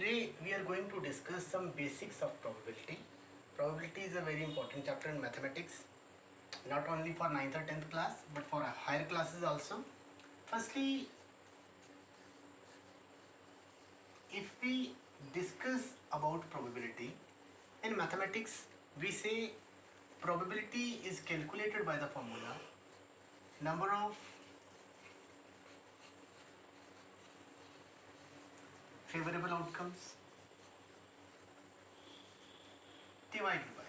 Today we are going to discuss some basics of probability. Probability is a very important chapter in mathematics, not only for 9th or 10th class but for higher classes also. Firstly, if we discuss about probability, in mathematics we say probability is calculated by the formula number of favorable outcomes divided by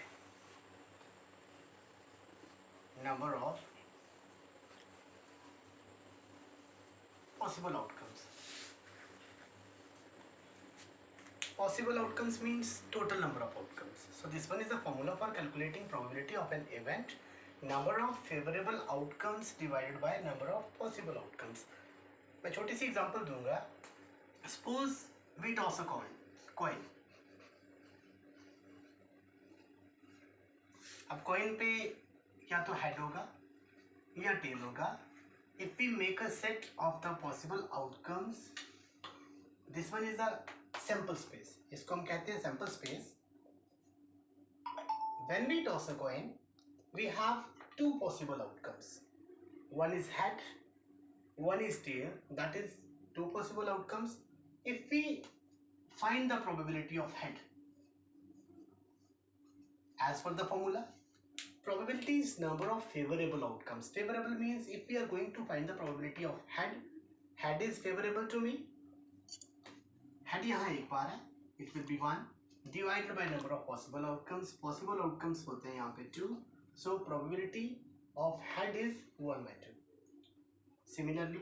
number of possible outcomes. Possible outcomes means total number of outcomes. So this one is the formula for calculating probability of an event. Number of favorable outcomes divided by number of possible outcomes. मैं छोटी सी example दूंगा. Suppose we toss a coin. अब coin पे या तो head होगा या tail होगा. If we make a set of the possible outcomes, this one is a sample space. इसको हम कहते हैं sample space. When we toss a coin, we have two possible outcomes. One is head, one is tail. That is two possible outcomes. If we find the probability of head, as per the formula, probability is number of favorable outcomes. Favorable means if we are going to find the probability of head is favorable to me. Head यहाँ एक बार है, it will be 1 divided by number of possible outcomes. Possible outcomes होते हैं यहाँ पे 2. So probability of head is 1 by 2. Similarly,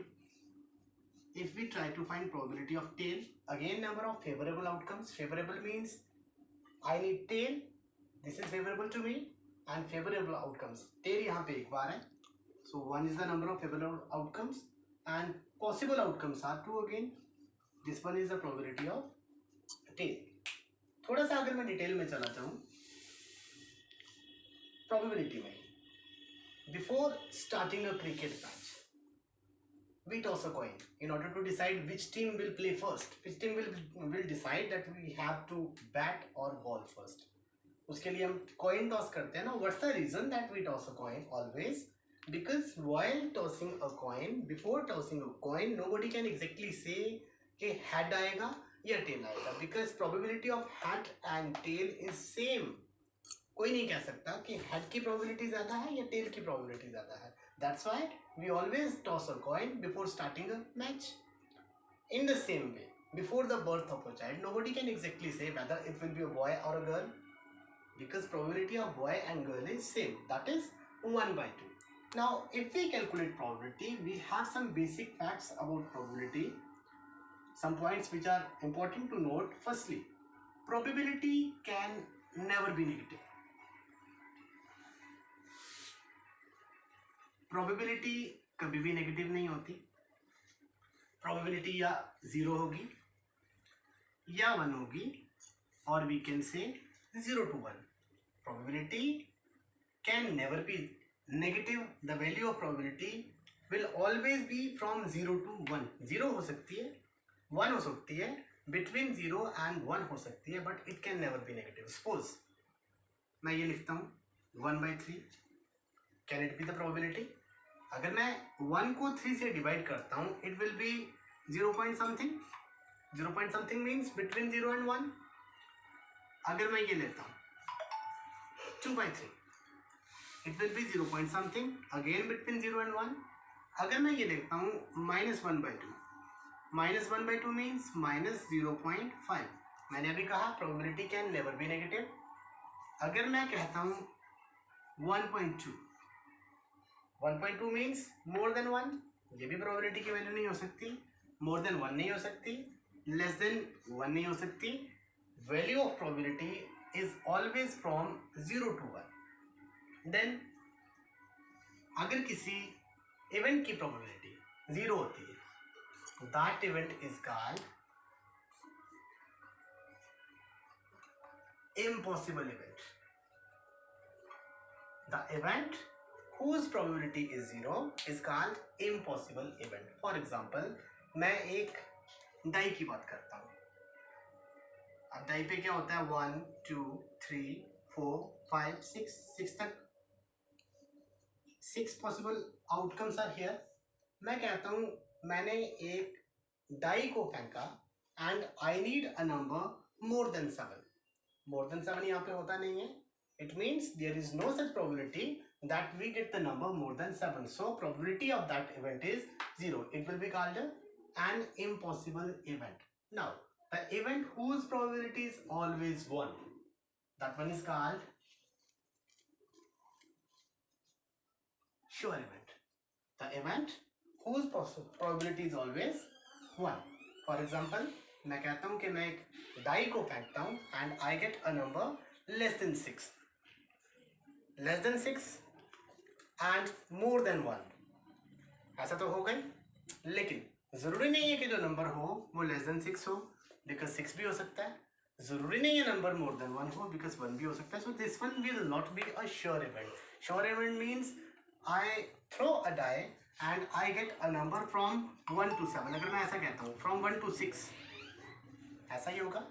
if we try to find probability of tail, again number of favorable outcomes. Favorable means I need tail. This is favorable to me, and favorable outcomes. Tail यहाँ पे एक बार है. So 1 is the number of favorable outcomes, and possible outcomes are 2 again. This one is the probability of tail. थोड़ा सा अगर मैं detail में चला जाऊँ probability में, before starting a cricket match, we toss a coin in order to decide which team will play first. Which team will decide that we have to bat or ball first. उसके लिए हम coin toss करते हैं ना. What's the reason that we toss a coin always? Because while tossing a coin, before tossing a coin, nobody can exactly say कि head आएगा या tail आएगा, because probability of head and tail is same. कोई नहीं कह सकता कि head की probability ज़्यादा है या tail की probability ज़्यादा है. That's why we always toss a coin before starting a match. In the same way, before the birth of a child, nobody can exactly say whether it will be a boy or a girl, because probability of boy and girl is same. That is 1 by 2. Now, if we calculate probability, we have some basic facts about probability. Some points which are important to note. Firstly, probability can never be negative. Probability कभी भी negative नहीं होती. Probability या 0 होगी या 1 होगी, or we can say 0 to 1. Probability can never be negative. The value of probability will always be from 0 to 1. 0 हो सकती है, 1 हो सकती है, between 0 and 1 हो सकती है, but it can never be negative. Suppose मैं ये लिखता हूँ 1 by 3. Can it be the probability? अगर मैं 1 को 3 से डिवाइड करता हूँ, it will be 0 point something. 0 point something means between 0 and 1. अगर मैं ये लेता हूँ 2 by 3, it will be 0 point something, again between 0 and 1. अगर मैं ये लेता हूँ -1 by 2, -1 by 2 means -0.5. मैंने अभी कहा probability can never be negative. अगर मैं कहता हूँ 1.2, 1.2 means more than 1. ये भी probability की वैल्यू नहीं हो सकती. More than 1 नहीं हो सकती, less than 1 नहीं हो सकती. Value of probability is always from 0 to 1. Then अगर किसी event की probability 0 होती है, that event is called impossible event. The event whose probability is 0 is called impossible event. For example, मैं एक डाई की बात करता हूँ. अब डाई पे क्या होता है 1 2 3 4 5 6 तक 6 पॉसिबल आउटकम्स आर हियर। मैं कहता हूं मैंने एक डाई को फेंका and I need a number more than 7 यहाँ पे होता नहीं है। It means there is no such probability that we get the number more than 7. So probability of that event is 0. It will be called an impossible event. Now the event whose probability is always 1, that one is called sure event. The event whose probability is always 1. For example, मैं कहता हूँ कि मैं एक die को फेंकता हूँ and I get a number less than 6 and more than 1, ऐसा तो हो गई। लेकिन जरूरी नहीं है कि जो नंबर हो वो लेस देन 6 हो, बिकॉज 6 भी हो सकता है। जरूरी नहीं है नंबर मोर देन 1 हो, बिकॉज 1 भी हो सकता है। So this one will not be a sure event. Sure event means I throw a die and I get a number from 1 to 7। अगर मैं ऐसा कहता हूँ फ्रॉम 1 to 6, ऐसा ही होगा।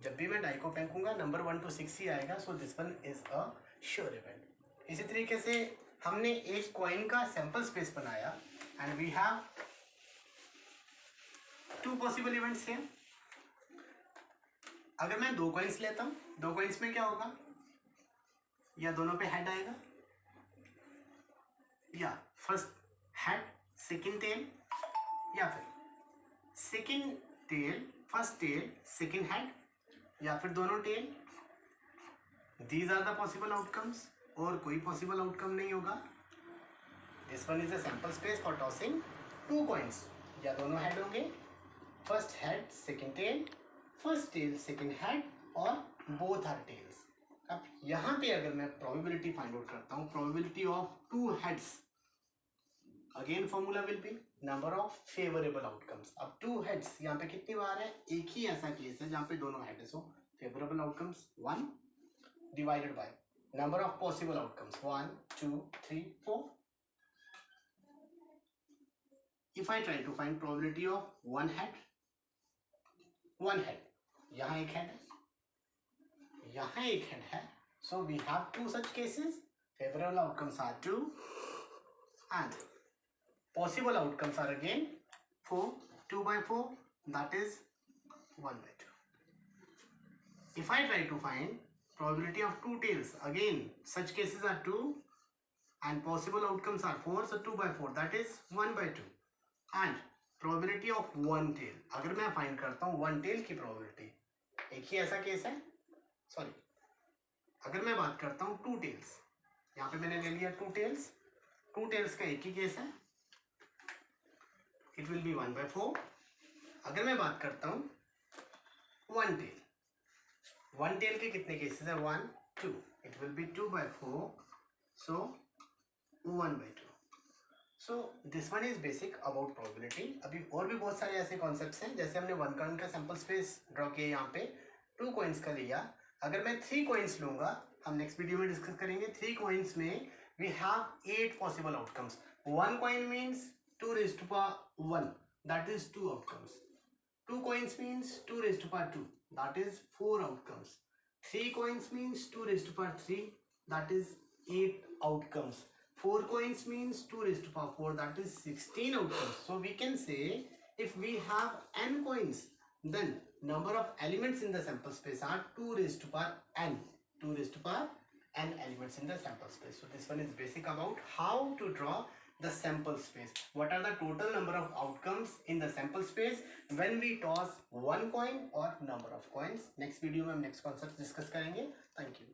जब भी मैं डाई को फेंकूंगा नंबर 1 to 6 ही आएगा। So this one is a sure event. इसी तरीके से हमने एक कॉइन का सैंपल स्पेस बनाया and we have 2 possible events हैं। अगर मैं 2 कॉइन्स लेता हूं, 2 कॉइन्स में क्या होगा, या दोनों पे हेड आएगा, या फर्स्ट हेड सेकंड टेल, या फिर second tail first tail second head, या फिर दोनों टेल। These are the possible outcomes. और कोई पॉसिबल आउटकम नहीं होगा। This one is a sample space for tossing 2 coins. या दोनों हेड होंगे, first head second tail, first tail second head, और बोथ आर टेल्स। अब यहाँ पे अगर मैं प्रोबेबिलिटी फाइंड आउट करता हूँ, probability of 2 heads, again formula will be number of favourable outcomes. अब 2 हेड्स यहाँ पे कितनी बार है, एक ही ऐसा केस है जहाँ पे दोनों हेड है। So favourable outcomes 1 divided by number of possible outcomes 1 2 3 4. If I try to find probability of one head, यहाँ एक head है, यहाँ एक head है, so we have 2 such cases. Favorable outcomes are 2 and possible outcomes are again 4. 2 by 4, that is 1 by 2. If I try to find probability of 2 tails, again such cases are 2 and possible outcomes are 4. So 2 by 4, that is 1 by 2. And probability of 1 tail, अगर मैं find करता हूँ 1 tail की probability, एक ही ऐसा case है, sorry, अगर मैं बात करता हूँ 2 tails, यहाँ पे मैंने ले लिया 2 tails का एक ही केस है, it will be 1 by 4. अगर मैं बात करता हूँ 1 tail, 1 tail के कितने केसेस है, 1 2, it will be 2 by 4, so 1 by 2. So this one is basic about probability. अभी और भी बहुत सारे ऐसे कॉन्सेप्ट्स हैं, जैसे हमने 1 कॉइन का सैंपल स्पेस ड्रॉ किया, यहाँ पे 2 कॉइन्स का लिया। अगर मैं 3 कॉइन्स लूंगा, हम नेक्स्ट वीडियो में डिस्कस करेंगे, 3 कॉइन्स में we have 8 possible outcomes. 1 coin means 2 raised to power 1, that is 2 outcomes. 2 coins means 2 raised to power 2, that is 4 outcomes. 3 coins means 2 raised to power 3, that is 8 outcomes. 4 coins means 2 raised to power 4, that is 16 outcomes. So we can say if we have n coins, then number of elements in the sample space are 2 raised to power n. 2 raised to power n elements in the sample space. So this one is basic about how to draw the sample space. What are the total number of outcomes in the sample space when we toss 1 coin or number of coins. Next video में हम next concept discuss करेंगे. Thank you.